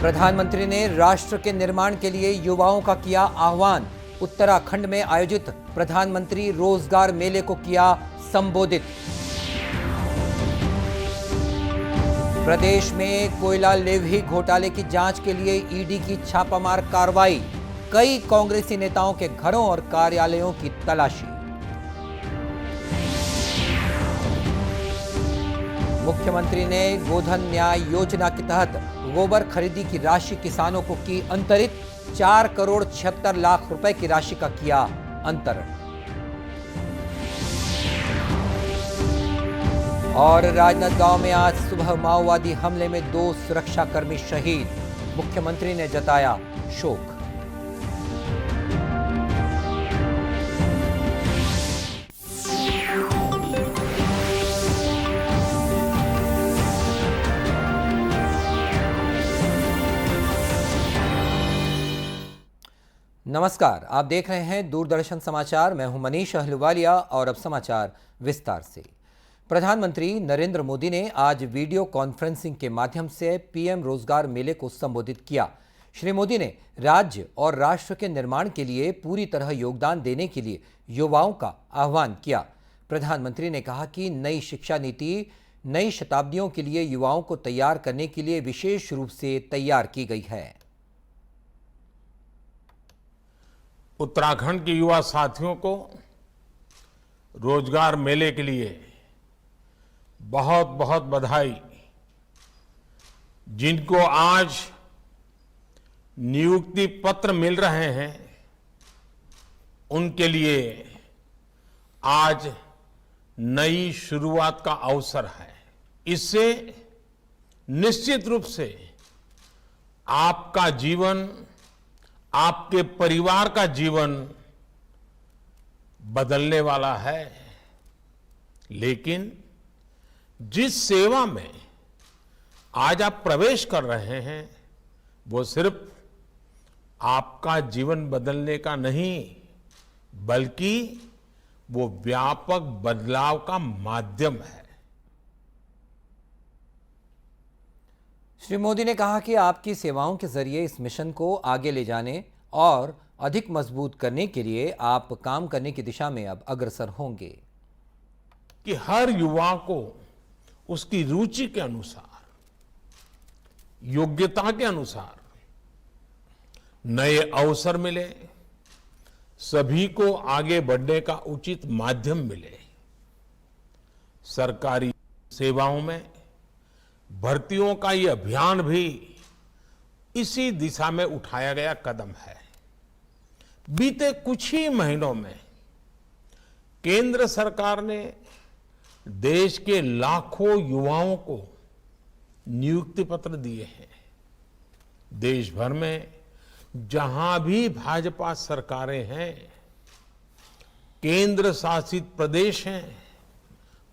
प्रधानमंत्री ने राष्ट्र के निर्माण के लिए युवाओं का किया आह्वान। उत्तराखंड में आयोजित प्रधानमंत्री रोजगार मेले को किया संबोधित। प्रदेश में कोयला लेवी घोटाले की जांच के लिए ईडी की छापामार कार्रवाई। कई कांग्रेसी नेताओं के घरों और कार्यालयों की तलाशी। मुख्यमंत्री ने गोधन न्याय योजना के तहत गोबर खरीदी की राशि किसानों को की अंतरित। 4,76,00,000 रुपए की राशि का किया अंतरण। और राजनांदगांव में आज सुबह माओवादी हमले में 2 सुरक्षाकर्मी शहीद। मुख्यमंत्री ने जताया शोक। नमस्कार, आप देख रहे हैं दूरदर्शन समाचार। मैं हूं मनीष अहलुवालिया और अब समाचार विस्तार से। प्रधानमंत्री नरेंद्र मोदी ने आज वीडियो कॉन्फ्रेंसिंग के माध्यम से पीएम रोजगार मेले को संबोधित किया। श्री मोदी ने राज्य और राष्ट्र के निर्माण के लिए पूरी तरह योगदान देने के लिए युवाओं का आह्वान किया। प्रधानमंत्री ने कहा कि नई शिक्षा नीति नई शताब्दियों के लिए युवाओं को तैयार करने के लिए विशेष रूप से तैयार की गई है। उत्तराखंड के युवा साथियों को रोजगार मेले के लिए बहुत बहुत बधाई। जिनको आज नियुक्ति पत्र मिल रहे हैं उनके लिए आज नई शुरुआत का अवसर है। इससे निश्चित रूप से आपका जीवन, आपके परिवार का जीवन बदलने वाला है। लेकिन जिस सेवा में आज आप प्रवेश कर रहे हैं वो सिर्फ आपका जीवन बदलने का नहीं, बल्कि वो व्यापक बदलाव का माध्यम है। श्री मोदी ने कहा कि आपकी सेवाओं के जरिए इस मिशन को आगे ले जाने और अधिक मजबूत करने के लिए आप काम करने की दिशा में अब अग्रसर होंगे। कि हर युवा को उसकी रुचि के अनुसार, योग्यता के अनुसार नए अवसर मिले, सभी को आगे बढ़ने का उचित माध्यम मिले। सरकारी सेवाओं में भर्तियों का ये अभियान भी इसी दिशा में उठाया गया कदम है। बीते कुछ ही महीनों में केंद्र सरकार ने देश के लाखों युवाओं को नियुक्ति पत्र दिए हैं। देश भर में जहां भी भाजपा सरकारें हैं, केंद्र शासित प्रदेश हैं,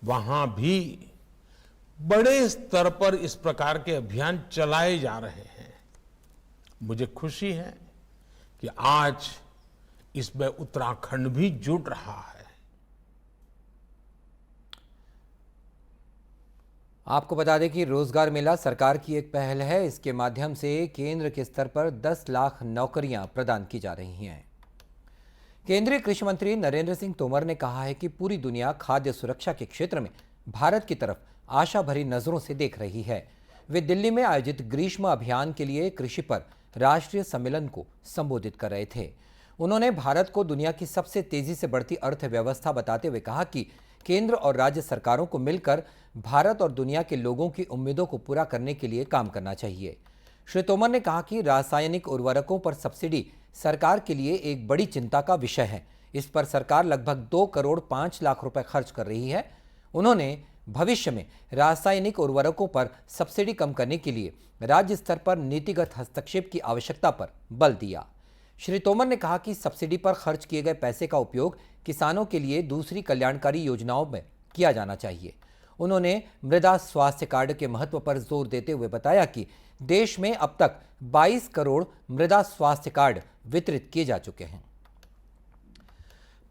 वहां भी बड़े स्तर पर इस प्रकार के अभियान चलाए जा रहे हैं। मुझे खुशी है कि आज इसमें उत्तराखंड भी जुड़ रहा है। आपको बता दें कि रोजगार मेला सरकार की एक पहल है। इसके माध्यम से केंद्र के स्तर पर 10 लाख नौकरियां प्रदान की जा रही हैं। केंद्रीय कृषि मंत्री नरेंद्र सिंह तोमर ने कहा है कि पूरी दुनिया खाद्य सुरक्षा के क्षेत्र में भारत की तरफ आशा भरी नजरों से देख रही है। वे दिल्ली में आयोजित ग्रीष्म अभियान के लिए कृषि पर राष्ट्रीय सम्मेलन को संबोधित कर रहे थे। उन्होंने भारत को दुनिया की सबसे तेजी से बढ़ती अर्थव्यवस्था बताते हुए कहा कि केंद्र और राज्य सरकारों को मिलकर भारत और दुनिया के लोगों की उम्मीदों को पूरा करने के लिए काम करना चाहिए। श्री तोमर ने कहा कि रासायनिक उर्वरकों पर सब्सिडी सरकार के लिए एक बड़ी चिंता का विषय है। इस पर सरकार लगभग 2,05,00,000 रुपए खर्च कर रही है। उन्होंने भविष्य में रासायनिक उर्वरकों पर सब्सिडी कम करने के लिए राज्य स्तर पर नीतिगत हस्तक्षेप की आवश्यकता पर बल दिया। श्री तोमर ने कहा कि सब्सिडी पर खर्च किए गए पैसे का उपयोग किसानों के लिए दूसरी कल्याणकारी योजनाओं में किया जाना चाहिए। उन्होंने मृदा स्वास्थ्य कार्ड के महत्व पर जोर देते हुए बताया कि देश में अब तक 22 करोड़ मृदा स्वास्थ्य कार्ड वितरित किए जा चुके हैं।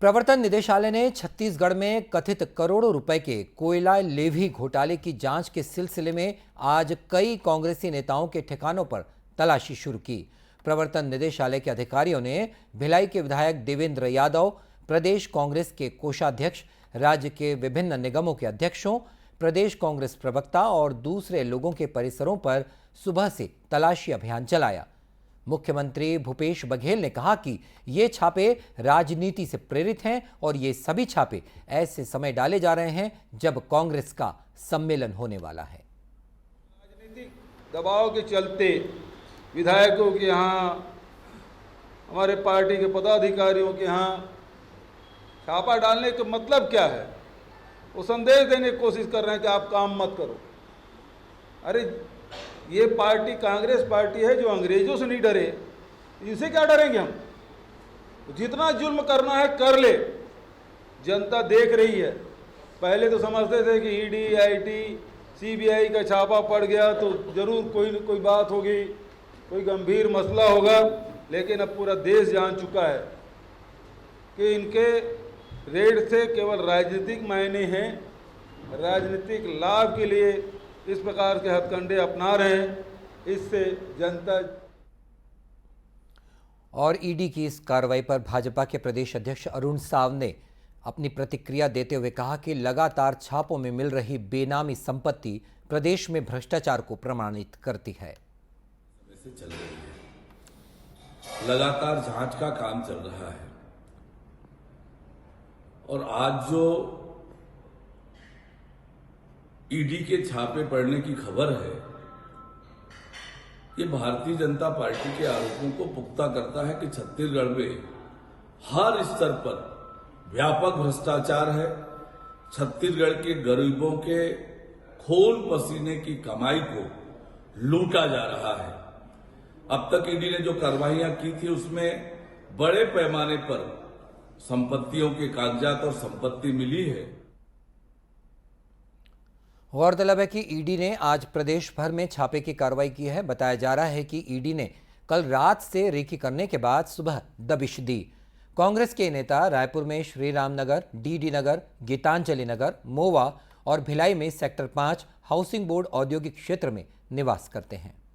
प्रवर्तन निदेशालय ने छत्तीसगढ़ में कथित करोड़ों रुपए के कोयला लेवी घोटाले की जांच के सिलसिले में आज कई कांग्रेसी नेताओं के ठिकानों पर तलाशी शुरू की। प्रवर्तन निदेशालय के अधिकारियों ने भिलाई के विधायक देवेंद्र यादव, प्रदेश कांग्रेस के कोषाध्यक्ष, राज्य के विभिन्न निगमों के अध्यक्षों, प्रदेश कांग्रेस प्रवक्ता और दूसरे लोगों के परिसरों पर सुबह से तलाशी अभियान चलाया। मुख्यमंत्री भूपेश बघेल ने कहा कि ये छापे राजनीति से प्रेरित हैं और ये सभी छापे ऐसे समय डाले जा रहे हैं जब कांग्रेस का सम्मेलन होने वाला है। राजनीतिक दबाव के चलते विधायकों के यहाँ, हमारे पार्टी के पदाधिकारियों के यहाँ छापा डालने का मतलब क्या है? वो संदेश देने की कोशिश कर रहे हैं कि आप काम मत करो। अरे ये पार्टी कांग्रेस पार्टी है जो अंग्रेजों से नहीं डरे, इनसे क्या डरेंगे हम? जितना जुल्म करना है कर ले, जनता देख रही है। पहले तो समझते थे कि ईडी, आईटी, सीबीआई का छापा पड़ गया तो जरूर कोई न कोई बात होगी, कोई गंभीर मसला होगा, लेकिन अब पूरा देश जान चुका है कि इनके रेड से केवल राजनीतिक मायने हैं। राजनीतिक लाभ के लिए इस प्रकार के हथकंडे अपना रहे हैं, इससे जनता। और ईडी की इस कार्रवाई पर भाजपा के प्रदेश अध्यक्ष अरुण साव ने अपनी प्रतिक्रिया देते हुए कहा कि लगातार छापों में मिल रही बेनामी संपत्ति प्रदेश में भ्रष्टाचार को प्रमाणित करती है। चल रही है, लगातार जांच का काम चल रहा है और आज जो ईडी के छापे पड़ने की खबर है, ये भारतीय जनता पार्टी के आरोपों को पुख्ता करता है कि छत्तीसगढ़ में हर स्तर पर व्यापक भ्रष्टाचार है। छत्तीसगढ़ के गरीबों के खून पसीने की कमाई को लूटा जा रहा है। अब तक ईडी ने जो कार्रवाइयां की थी उसमें बड़े पैमाने पर संपत्तियों के कागजात और संपत्ति मिली है। गौरतलब है कि ईडी ने आज प्रदेश भर में छापे की कार्रवाई की है। बताया जा रहा है कि ईडी ने कल रात से रेकी करने के बाद सुबह दबिश दी। कांग्रेस के नेता रायपुर में श्रीराम नगर, डीडी नगर, गीतांजलि नगर, मोवा और भिलाई में सेक्टर 5 हाउसिंग बोर्ड औद्योगिक क्षेत्र में निवास करते हैं।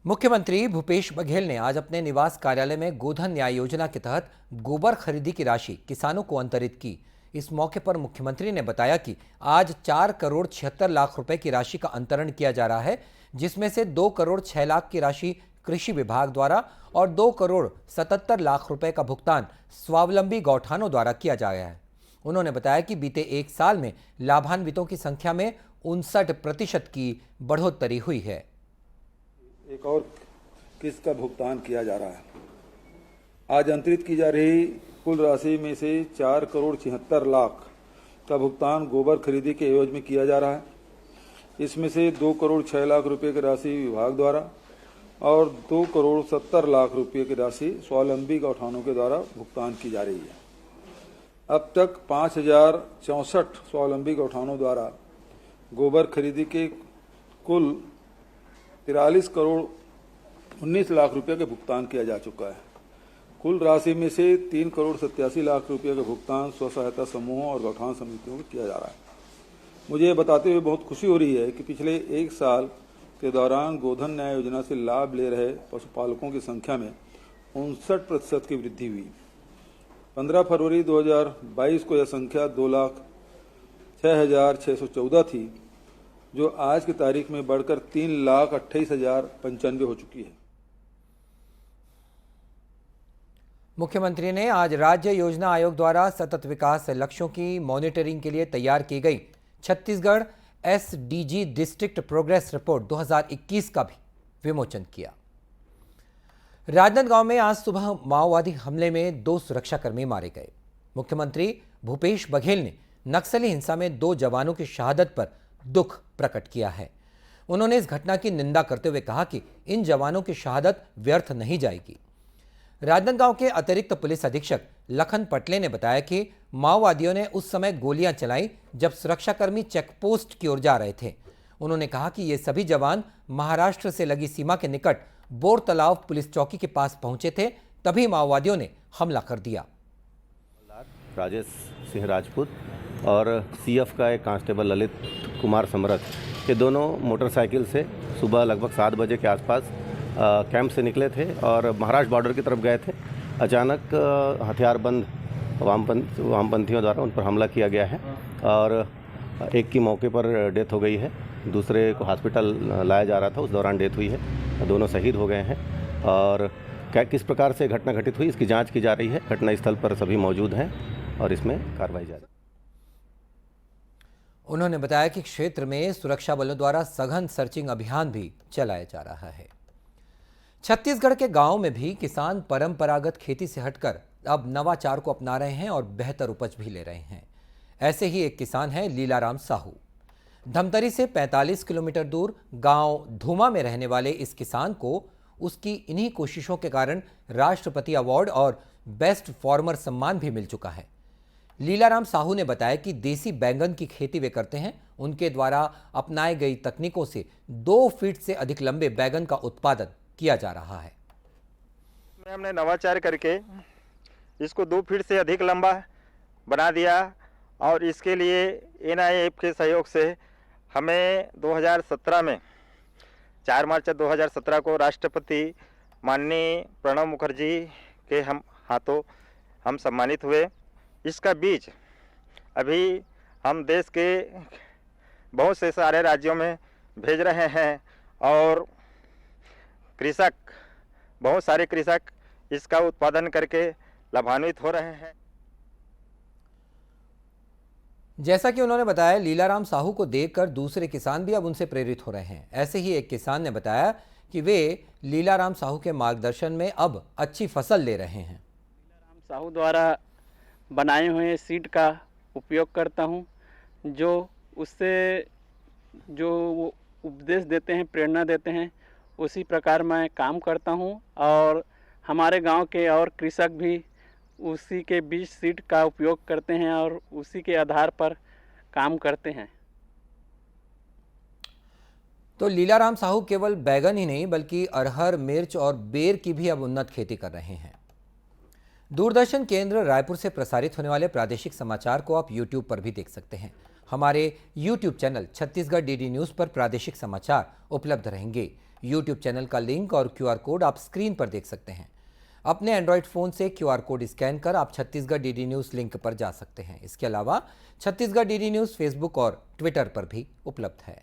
मुख्यमंत्री भूपेश बघेल ने आज अपने निवास कार्यालय में गोधन न्याय योजना के तहत गोबर खरीदी की राशि किसानों को अंतरित की। इस मौके पर मुख्यमंत्री ने बताया कि आज 4 करोड़ 76 लाख रुपए की राशि का अंतरण किया जा रहा है, जिसमें से 2 करोड़ 6 लाख की राशि कृषि विभाग द्वारा और 2 करोड़ 77 लाख रुपए का भुगतान स्वावलंबी गौठानों द्वारा किया जा रहा है। उन्होंने बताया कि बीते 1 साल में लाभान्वितों की संख्या में 59% की बढ़ोतरी हुई है। एक और किस्त का भुगतान किया जा रहा है। आज अंतरित की जा रही कुल राशि में से 4 करोड़ 76 लाख का भुगतान गोबर खरीदी के एवज में किया जा रहा है। इसमें से 2 करोड़ 6 लाख रुपए की राशि विभाग द्वारा और 2 करोड़ 70 लाख रुपए की राशि स्वावलंबी गौठानों के द्वारा भुगतान की जा रही है। अब तक 5064 स्वावलंबी गौठानों द्वारा गोबर खरीदी के कुल 43 करोड़ 19 लाख रुपए का भुगतान किया जा चुका है। कुल राशि में से 3 करोड़ 87 लाख रुपए का भुगतान स्व सहायता समूहों और गौठान समितियों को किया जा रहा है। मुझे ये बताते हुए बहुत खुशी हो रही है कि पिछले 1 साल के दौरान गोधन न्याय योजना से लाभ ले रहे पशुपालकों की संख्या में 59% की वृद्धि हुई। 15 फरवरी 2022 को यह संख्या 2,06,614 थी, जो आज की तारीख में बढ़कर 3,28,095 हो चुकी है। मुख्यमंत्री ने आज राज्य योजना आयोग द्वारा सतत विकास लक्ष्यों की मॉनिटरिंग के लिए तैयार की गई Chhattisgarh SDG district progress report 2021 का भी विमोचन किया। राजनांदगांव में आज सुबह माओवादी हमले में 2 सुरक्षाकर्मी मारे गए। मुख्यमंत्री भूपेश बघेल ने नक्सली हिंसा में 2 जवानों की शहादत पर दुख प्रकट किया है। उन्होंने इस घटना की निंदा करते हुए कहा कि इन जवानों की शहादत व्यर्थ नहीं जाएगी। राजनांदगांव के अतिरिक्त पुलिस अधीक्षक लखन पटले ने बताया कि माओवादियों ने उस समय गोलियां चलाई जब सुरक्षाकर्मी चेकपोस्ट की ओर जा रहे थे। उन्होंने कहा कि ये सभी जवान महाराष्ट्र से लगी सीमा के निकट बोर तालाब पुलिस चौकी के पास पहुंचे थे, तभी माओवादियों ने हमला कर दिया। राजेश सिंह राजपूत और सीएफ का एक कांस्टेबल ललित कुमार समरथ कि दोनों मोटरसाइकिल से सुबह लगभग 7 बजे के आसपास कैंप से निकले थे और महाराष्ट्र बॉर्डर की तरफ गए थे। अचानक हथियारबंद वामपंथियों द्वारा उन पर हमला किया गया है और एक की मौके पर डेथ हो गई है, दूसरे को हॉस्पिटल लाया जा रहा था, उस दौरान डेथ हुई है। दोनों शहीद हो गए हैं और किस प्रकार से घटना घटित हुई इसकी जांच की जा रही है। घटनास्थल पर सभी मौजूद हैं और इसमें कार्रवाई जारी। उन्होंने बताया कि क्षेत्र में सुरक्षा बलों द्वारा सघन सर्चिंग अभियान भी चलाया जा रहा है। छत्तीसगढ़ के गांव में भी किसान परंपरागत खेती से हटकर अब नवाचार को अपना रहे हैं और बेहतर उपज भी ले रहे हैं। ऐसे ही एक किसान हैं लीलाराम साहू। धमतरी से 45 किलोमीटर दूर गांव धूमा में रहने वाले इस किसान को उसकी इन्हीं कोशिशों के कारण राष्ट्रपति अवार्ड और बेस्ट फार्मर सम्मान भी मिल चुका है। लीलाराम साहू ने बताया कि देसी बैंगन की खेती वे करते हैं। उनके द्वारा अपनाई गई तकनीकों से 2 फीट से अधिक लंबे बैंगन का उत्पादन किया जा रहा है। हमने नवाचार करके इसको 2 फीट से अधिक लंबा बना दिया और इसके लिए NIF के सहयोग से हमें 2017 में 4 मार्च 2017 को राष्ट्रपति माननीय प्रणब मुखर्जी के हाथों हम सम्मानित हुए। इसका बीज अभी हम देश के बहुत से सारे राज्यों में भेज रहे हैं और बहुत सारे कृषक इसका उत्पादन करके लाभान्वित हो रहे हैं। जैसा कि उन्होंने बताया, लीलाराम साहू को देखकर दूसरे किसान भी अब उनसे प्रेरित हो रहे हैं। ऐसे ही एक किसान ने बताया कि वे लीलाराम साहू के मार्गदर्शन में अब अच्छी फसल ले रहे हैं। लीलाराम साहू द्वारा बनाए हुए सीड का उपयोग करता हूं, जो उससे जो वो उपदेश देते हैं, प्रेरणा देते हैं, उसी प्रकार मैं काम करता हूं और हमारे गांव के और कृषक भी उसी के बीज सीड का उपयोग करते हैं और उसी के आधार पर काम करते हैं। तो लीलाराम साहू केवल बैगन ही नहीं बल्कि अरहर, मिर्च और बेर की भी अब उन्नत खेती कर रहे हैं। दूरदर्शन केंद्र रायपुर से प्रसारित होने वाले प्रादेशिक समाचार को आप YouTube पर भी देख सकते हैं। हमारे YouTube channel Chhattisgarh DD news पर प्रादेशिक समाचार उपलब्ध रहेंगे। YouTube चैनल का लिंक और QR कोड आप स्क्रीन पर देख सकते हैं। अपने एंड्रॉयड फ़ोन से QR कोड स्कैन कर आप छत्तीसगढ़ DD न्यूज़ लिंक पर जा सकते हैं। इसके अलावा छत्तीसगढ़ DD न्यूज़ फेसबुक और ट्विटर पर भी उपलब्ध है।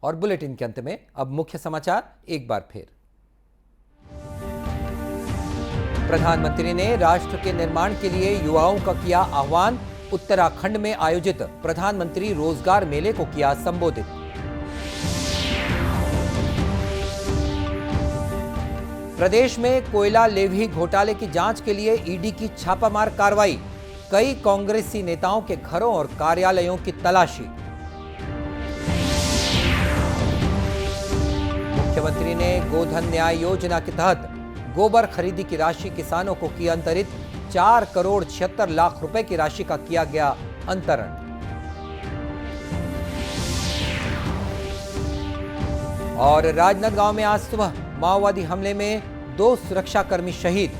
और बुलेटिन के अंत में अब मुख्य समाचार एक बार फिर। प्रधानमंत्री ने राष्ट्र के निर्माण के लिए युवाओं का किया आह्वान। उत्तराखंड में आयोजित प्रधानमंत्री रोजगार मेले को किया संबोधित। प्रदेश में कोयला लेवी घोटाले की जांच के लिए ईडी की छापामार कार्रवाई। कई कांग्रेसी नेताओं के घरों और कार्यालयों की तलाशी। मुख्यमंत्री ने गोधन न्याय योजना के तहत गोबर खरीदी की राशि किसानों को की अंतरित। 4 करोड़ 76 लाख रुपए की राशि का किया गया अंतरण। और राजनांदगांव में आज सुबह माओवादी हमले में 2 सुरक्षाकर्मी शहीद।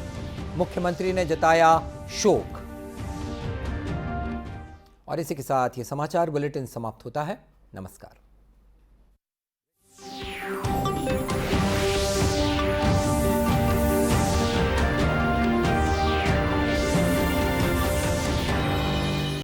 मुख्यमंत्री ने जताया शोक। और इसी के साथ ये समाचार बुलेटिन समाप्त होता है। नमस्कार।